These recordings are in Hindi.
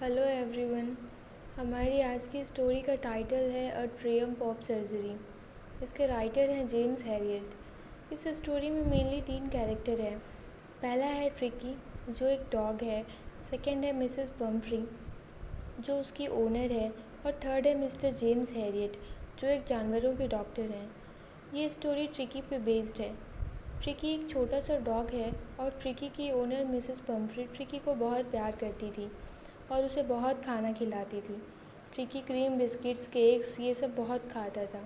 Hello everyone. हमारी आज की स्टोरी का टाइटल है अ ट्रियम्फ ऑफ सर्जरी। इसके राइटर हैं जेम्स हैरियट। इस स्टोरी में मेनली 3 कैरेक्टर हैं। पहला है ट्रिकी, जो एक डॉग है। सेकंड है मिसेस पम्फ्री, जो उसकी ओनर है। और थर्ड है मिस्टर जेम्स हैरियट, जो एक जानवरों के डॉक्टर हैं। ये स्टोरी ट्रिकी पे बेस्ड है। ट्रिकी एक छोटा सा डॉग है और ट्रिकी की ओनर मिसेस पम्फ्री ट्रिकी को बहुत प्यार करती थी और उसे बहुत खाना खिलाती थी। ट्रिकी क्रीम, बिस्किट्स, केक्स ये सब बहुत खाता था।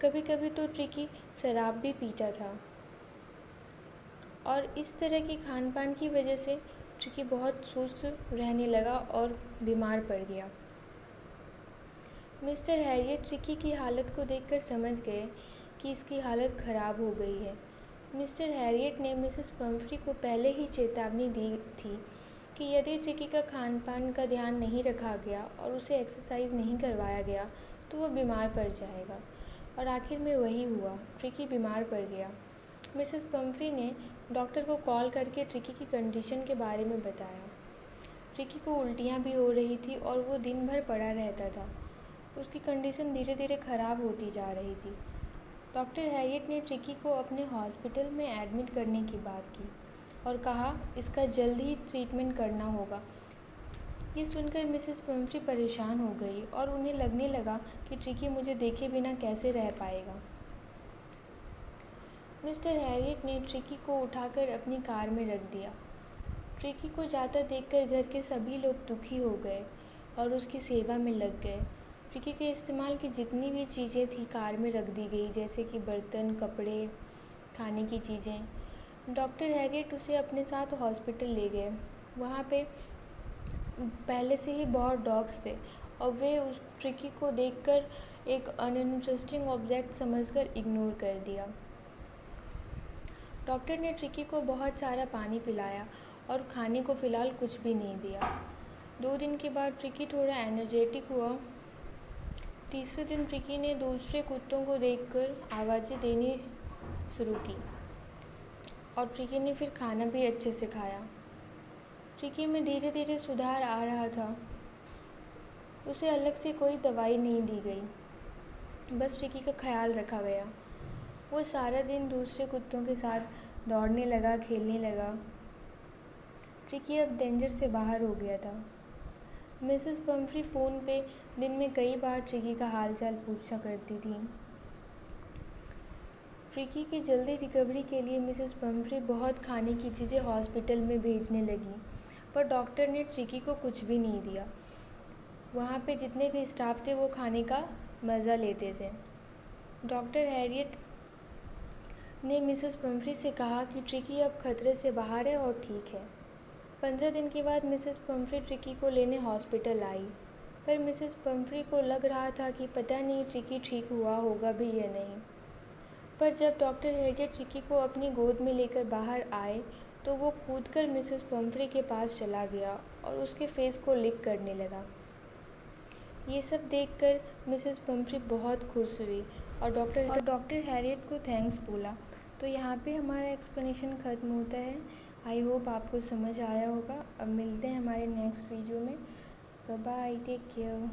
कभी कभी तो ट्रिकी शराब भी पीता था और इस तरह की खान पान की वजह से ट्रिकी बहुत सुस्त रहने लगा और बीमार पड़ गया। मिस्टर हैरियट ट्रिकी की हालत को देखकर समझ गए कि इसकी हालत ख़राब हो गई है। मिस्टर हैरियट ने मिसेस पम्फ्री को पहले ही चेतावनी दी थी कि यदि ट्रिकी का खान पान का ध्यान नहीं रखा गया और उसे एक्सरसाइज नहीं करवाया गया तो वह बीमार पड़ जाएगा। और आखिर में वही हुआ, ट्रिकी बीमार पड़ गया। मिसेस पम्फ्री ने डॉक्टर को कॉल करके ट्रिकी की कंडीशन के बारे में बताया। ट्रिकी को उल्टियाँ भी हो रही थी और वो दिन भर पड़ा रहता था। उसकी कंडीशन धीरे धीरे ख़राब होती जा रही थी। डॉक्टर हैरियट ने ट्रिकी को अपने हॉस्पिटल में एडमिट करने की बात की और कहा इसका जल्द ही ट्रीटमेंट करना होगा। ये सुनकर मिसेस पम्फ्री परेशान हो गई और उन्हें लगने लगा कि ट्रिकी मुझे देखे बिना कैसे रह पाएगा। मिस्टर हैरियट ने ट्रिकी को उठाकर अपनी कार में रख दिया। ट्रिकी को जाता देखकर घर के सभी लोग दुखी हो गए और उसकी सेवा में लग गए। ट्रिकी के इस्तेमाल की जितनी भी चीज़ें थी कार में रख दी गई, जैसे कि बर्तन, कपड़े, खाने की चीज़ें। डॉक्टर हैरियट उसे अपने साथ हॉस्पिटल ले गए। वहाँ पे पहले से ही बहुत डॉग्स थे और वे उस ट्रिकी को देखकर एक अनइंटरेस्टिंग ऑब्जेक्ट समझकर इग्नोर कर दिया। डॉक्टर ने ट्रिकी को बहुत सारा पानी पिलाया और खाने को फ़िलहाल कुछ भी नहीं दिया। 2 दिन के बाद ट्रिकी थोड़ा एनर्जेटिक हुआ। तीसरे दिन ट्रिकी ने दूसरे कुत्तों को देखकर आवाज़ें देनी शुरू की और ट्रिकी ने फिर खाना भी अच्छे से खाया। ट्रिकी में धीरे धीरे सुधार आ रहा था। उसे अलग से कोई दवाई नहीं दी गई, बस ट्रिकी का ख्याल रखा गया। वो सारा दिन दूसरे कुत्तों के साथ दौड़ने लगा, खेलने लगा। ट्रिकी अब डेंजर से बाहर हो गया था। मिसेस पम्फ्री फ़ोन पे दिन में कई बार ट्रिकी का हालचाल पूछा करती थी। ट्रिकी की जल्दी रिकवरी के लिए मिसेस पम्फ्री बहुत खाने की चीज़ें हॉस्पिटल में भेजने लगी, पर डॉक्टर ने ट्रिकी को कुछ भी नहीं दिया। वहाँ पे जितने भी स्टाफ थे वो खाने का मज़ा लेते थे। डॉक्टर हैरियट ने मिसेस पम्फ्री से कहा कि ट्रिकी अब खतरे से बाहर है और ठीक है। 15 दिन के बाद मिसेस पम्फ्री ट्रिकी को लेने हॉस्पिटल आई, पर मिसेस पम्फ्री को लग रहा था कि पता नहीं ट्रिकी ठीक हुआ होगा भी या नहीं। पर जब डॉक्टर हैरियट ट्रिकी को अपनी गोद में लेकर बाहर आए तो वो कूदकर मिसेस पम्फ्री के पास चला गया और उसके फेस को लिक करने लगा। ये सब देखकर मिसेस पम्फ्री बहुत खुश हुई और डॉक्टर हैरियट को थैंक्स बोला। तो यहाँ पे हमारा एक्सप्लेनेशन ख़त्म होता है। आई होप आपको समझ आया होगा। अब मिलते हैं हमारे नेक्स्ट वीडियो में। Bye bye, take care.